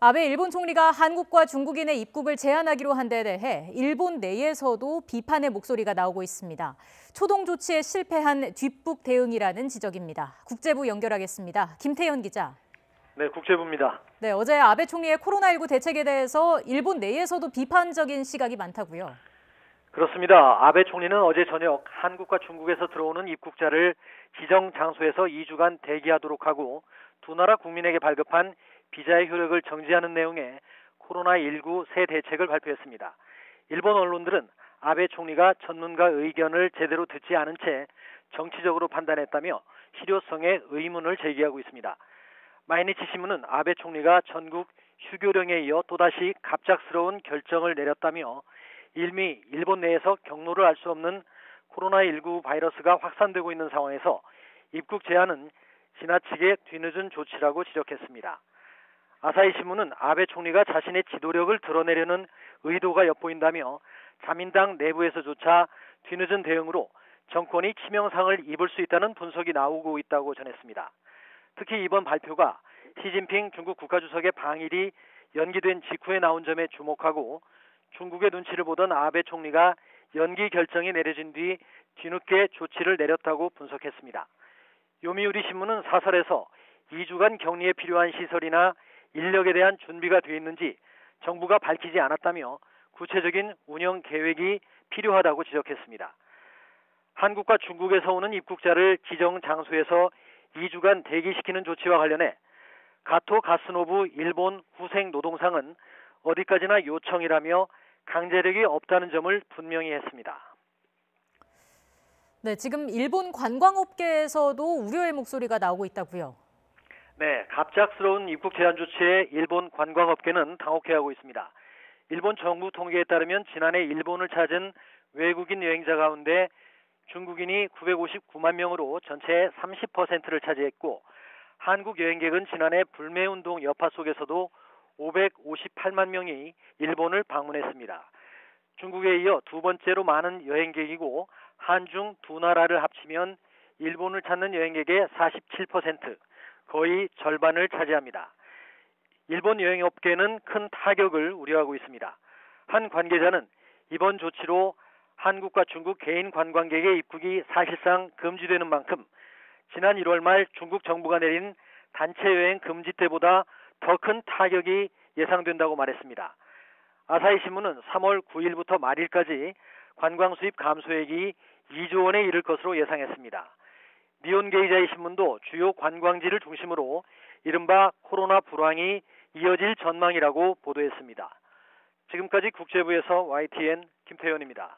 아베 일본 총리가 한국과 중국인의 입국을 제한하기로 한 데 대해 일본 내에서도 비판의 목소리가 나오고 있습니다. 초동 조치에 실패한 뒷북 대응이라는 지적입니다. 국제부 연결하겠습니다. 김태현 기자. 네, 국제부입니다. 네, 어제 아베 총리의 코로나19 대책에 대해서 일본 내에서도 비판적인 시각이 많다고요. 그렇습니다. 아베 총리는 어제 저녁 한국과 중국에서 들어오는 입국자를 지정 장소에서 2주간 대기하도록 하고 두 나라 국민에게 발급한 비자의 효력을 정지하는 내용의 코로나19 새 대책을 발표했습니다. 일본 언론들은 아베 총리가 전문가 의견을 제대로 듣지 않은 채 정치적으로 판단했다며 실효성에 의문을 제기하고 있습니다. 마이니치 신문은 아베 총리가 전국 휴교령에 이어 또다시 갑작스러운 결정을 내렸다며 이미 일본 내에서 경로를 알 수 없는 코로나19 바이러스가 확산되고 있는 상황에서 입국 제한은 지나치게 뒤늦은 조치라고 지적했습니다. 아사히 신문은 아베 총리가 자신의 지도력을 드러내려는 의도가 엿보인다며 자민당 내부에서조차 뒤늦은 대응으로 정권이 치명상을 입을 수 있다는 분석이 나오고 있다고 전했습니다. 특히 이번 발표가 시진핑 중국 국가주석의 방일이 연기된 직후에 나온 점에 주목하고 중국의 눈치를 보던 아베 총리가 연기 결정이 내려진 뒤 뒤늦게 조치를 내렸다고 분석했습니다. 요미우리 신문은 사설에서 2주간 격리에 필요한 시설이나 인력에 대한 준비가 돼 있는지 정부가 밝히지 않았다며 구체적인 운영 계획이 필요하다고 지적했습니다. 한국과 중국에서 오는 입국자를 지정 장소에서 2주간 대기시키는 조치와 관련해 가토 가스노부 일본 후생 노동상은 어디까지나 요청이라며 강제력이 없다는 점을 분명히 했습니다. 네, 지금 일본 관광업계에서도 우려의 목소리가 나오고 있다고요. 네, 갑작스러운 입국 제한 조치에 일본 관광업계는 당혹해하고 있습니다. 일본 정부 통계에 따르면 지난해 일본을 찾은 외국인 여행자 가운데 중국인이 959만 명으로 전체의 30%를 차지했고 한국 여행객은 지난해 불매운동 여파 속에서도 558만 명이 일본을 방문했습니다. 중국에 이어 두 번째로 많은 여행객이고 한중 두 나라를 합치면 일본을 찾는 여행객의 47%, 거의 절반을 차지합니다. 일본 여행업계는 큰 타격을 우려하고 있습니다. 한 관계자는 이번 조치로 한국과 중국 개인 관광객의 입국이 사실상 금지되는 만큼 지난 1월 말 중국 정부가 내린 단체 여행 금지 때보다 더 큰 타격이 예상된다고 말했습니다. 아사히 신문은 3월 9일부터 말일까지 관광 수입 감소액이 2조 원에 이를 것으로 예상했습니다. 니혼게이자이 신문도 주요 관광지를 중심으로 이른바 코로나 불황이 이어질 전망이라고 보도했습니다. 지금까지 국제부에서 YTN 김태현입니다.